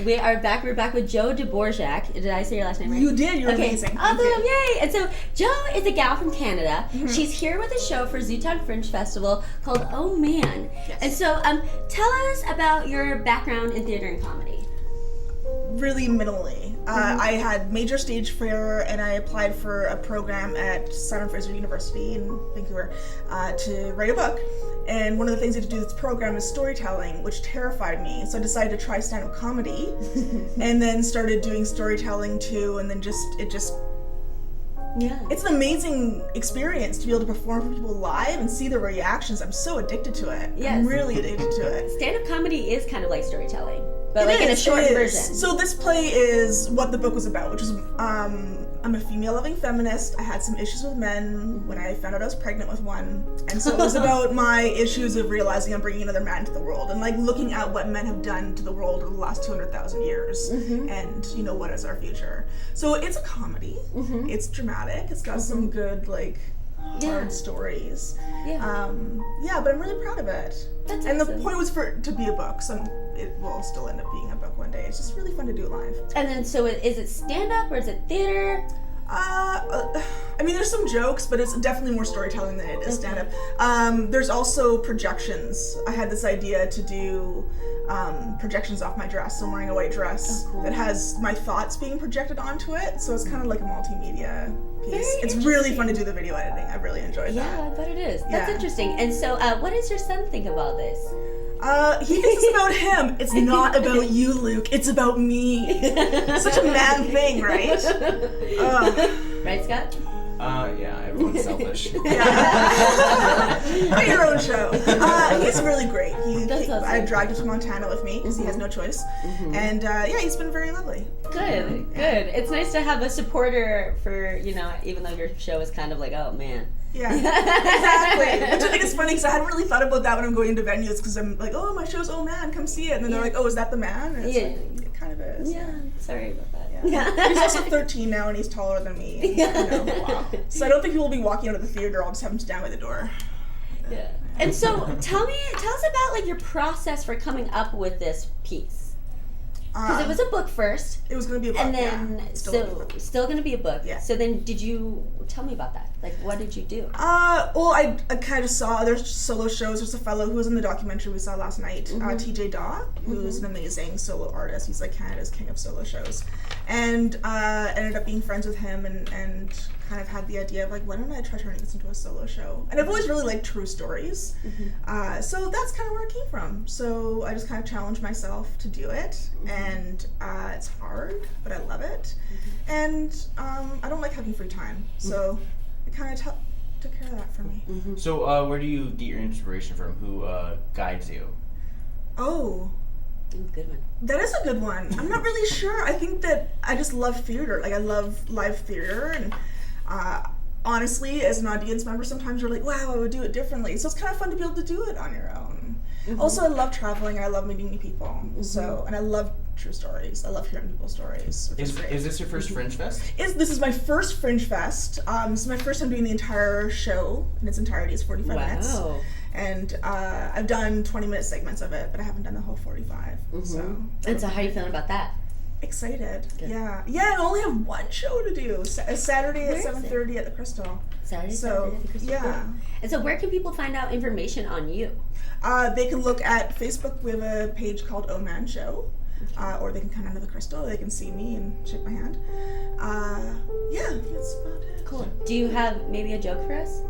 we are back. We're back with Jo Dworschak. Did I say your last name right? You did. You're amazing. Awesome! Yay! And so Jo is a gal from Canada. Mm-hmm. She's here with a show for Zootown Fringe Festival called Oh Man. Yes. And so, tell us about your background in theater and comedy. Really minimally. I had major stage fear, and I applied for a program at Simon Fraser University in Vancouver to write a book. And one of the things you have to do with this program is storytelling, which terrified me. So I decided to try stand-up comedy, and then started doing storytelling too. And then it's an amazing experience to be able to perform for people live and see their reactions. I'm so addicted to it. Yes. I'm really addicted to it. Stand-up comedy is kind of like storytelling, but like in a short version. So this play is what the book was about, which is I'm a female-loving feminist. I had some issues with men when I found out I was pregnant with one. And so it was about my issues of realizing I'm bringing another man to the world and like looking at what men have done to the world over the last 200,000 years and, you know, what is our future. So it's a comedy. It's dramatic. It's got some good, like, hard stories. But I'm really proud of it. That's and awesome. The point was for it to be a book, so it will still end up being a book one day. It's just really fun to do it live. And then, so is it stand-up or is it theater? I mean, there's some jokes, but it's definitely more storytelling than it is stand-up. There's also projections. I had this idea to do projections off my dress. So I'm wearing a white dress that has my thoughts being projected onto it. So it's kind of like a multimedia piece. It's really fun to do the video editing. I really enjoyed that. Yeah, I bet it is. That's interesting. And so, what does your son think of all this? He thinks it's about him. It's not about you, Luke. It's about me. Such a man thing, right? Right, Scott? Yeah, everyone's selfish. Put your own show. He's really great. I dragged him to Montana with me because he has no choice. And he's been very lovely. Good. It's nice to have a supporter for, you know, even though your show is kind of like, oh man. Yeah, exactly. Which I think is funny because I hadn't really thought about that when I'm going into venues because I'm like, oh, my show's Oh Man, come see it. And then they're like, oh, is that the man? And it's like, it kind of is. Yeah, sorry about that. Yeah. He's also 13 now and he's taller than me. Wow. So I don't think people will be walking out of the theater. I'll just have him stand by the door. Yeah. And so tell us about like your process for coming up with this piece. Because it was a book first. It was going to be a book, and then still going to be a book. Yeah. So then, tell me about that? Like, what did you do? Well, I kind of saw there's solo shows. There's a fellow who was in the documentary we saw last night, TJ Daw, who's an amazing solo artist. He's like Canada's king of solo shows, and ended up being friends with him and kind of had the idea of like, why don't I try turning this into a solo show? And I've always really liked true stories, so that's kind of where it came from. So I just kind of challenged myself to do it, and it's hard, but I love it, and I don't like having free time, so it kind of took care of that for me. So where do you get your inspiration from? Who guides you? Oh. Good one. That is a good one. I'm not really sure. I think that I just love theater. Like, I love live theater, and honestly, as an audience member, sometimes you're like, wow, I would do it differently. So it's kind of fun to be able to do it on your own. Also, I love traveling. I love meeting new people. So, and I love true stories. I love hearing people's stories, which is great. Is this your first Fringe Fest? This is my first Fringe Fest. This is my first time doing the entire show in its entirety. It's 45 minutes. And I've done 20-minute segments of it, but I haven't done the whole 45. And so how are you feeling about that? Excited. Good. Yeah, I only have one show to do. Saturday at 7:30 at the Crystal. Saturday at the Crystal. Yeah. And so where can people find out information on you? They can look at Facebook. We have a page called Oh Man Show. Or they can come into the Crystal. They can see me and shake my hand. I think that's about it. Cool. Do you have maybe a joke for us?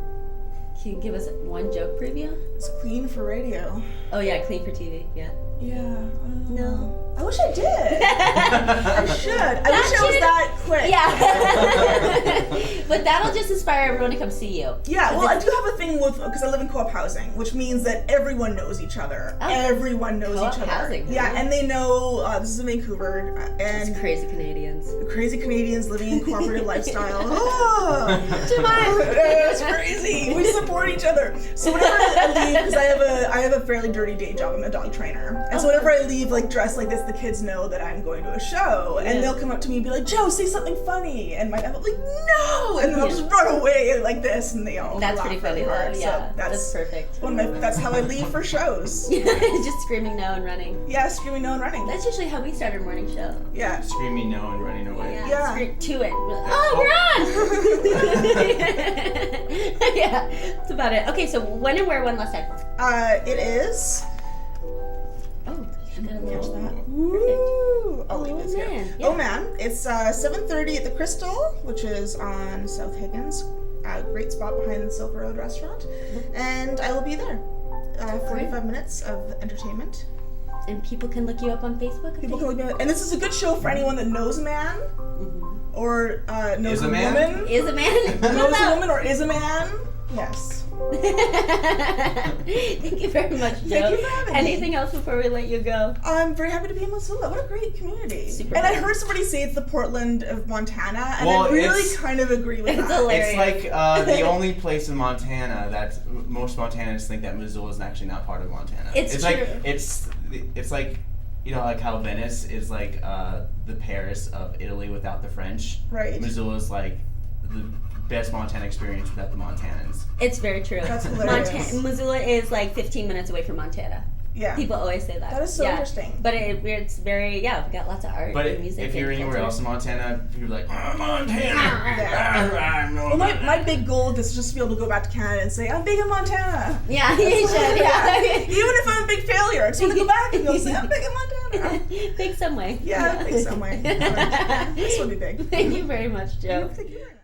Can you give us one joke preview? It's clean for radio. Oh yeah, clean for TV. Yeah. Yeah. No. I wish I did. I should. I wish I was that quick. Yeah. But that'll just inspire everyone to come see you. Yeah, well, I do have a thing with, because I live in co-op housing, which means that everyone knows each other. Oh. Everyone knows co-op each other. Housing, yeah, and they know, this is in Vancouver, and it's crazy Canadians. Crazy Canadians living in cooperative lifestyle. Oh, too much. It's crazy. We support each other. So whenever I leave, because I have a fairly dirty day job. I'm a dog trainer, and so whenever I leave, like dressed like this, the kids know that I'm going to a a show, and they'll come up to me and be like, Joe, say something funny, and my dad will be like, no, and then I'll just run away like this, and they all That's laugh pretty funny really hard. though. Yeah, So that's perfect. that's how I leave for shows. Just screaming no and running. Yeah, screaming no and running. That's usually how we start our morning show. Yeah. Screaming no and running away. Yeah. Scream to it. Oh, run! Yeah, that's about it. Okay, so when and where one last time? It is. Oh, you gotta There's know. that. Perfect. I'll leave it here. Man. Yeah. Oh man, it's 7:30 at the Crystal, which is on South Higgins. A great spot behind the Silver Road restaurant, and I will be there. 45 minutes of entertainment. And people can look you up on Facebook? People can look at it, and this is a good show for anyone that knows a man, or knows Is a a man? woman, Is a man? knows a woman, or is a man. Yes. Thank you very much, Joe. Thank you for having me. Anything else before we let you go? I'm very happy to be in Missoula. What a great community. Super and I nice. heard somebody say it's the Portland of Montana, and Well, I really it's- kind of agree with It's that. hilarious. It's like the only place in Montana that most Montanans think that Missoula is actually not part of Montana. It's like true. it's like like how Venice is like the Paris of Italy without the French. Right. Missoula is like the best Montana experience without the Montanans. It's very true. That's hilarious. Missoula is like 15 minutes away from Montana. Yeah. People always say that. That is so interesting. But it's very, we got lots of art But and music. if you're and anywhere culture. else in Montana, people are like, oh, Montana. Well, my big goal is just to be able to go back to Canada and say, I'm big in Montana. Yeah, you should, yeah. Even if I'm a big failure, I just want to go back and go say, I'm big in Montana. Big some way. Yeah, big some way. This will be big. Thank you very much, Joe. Thank you very much.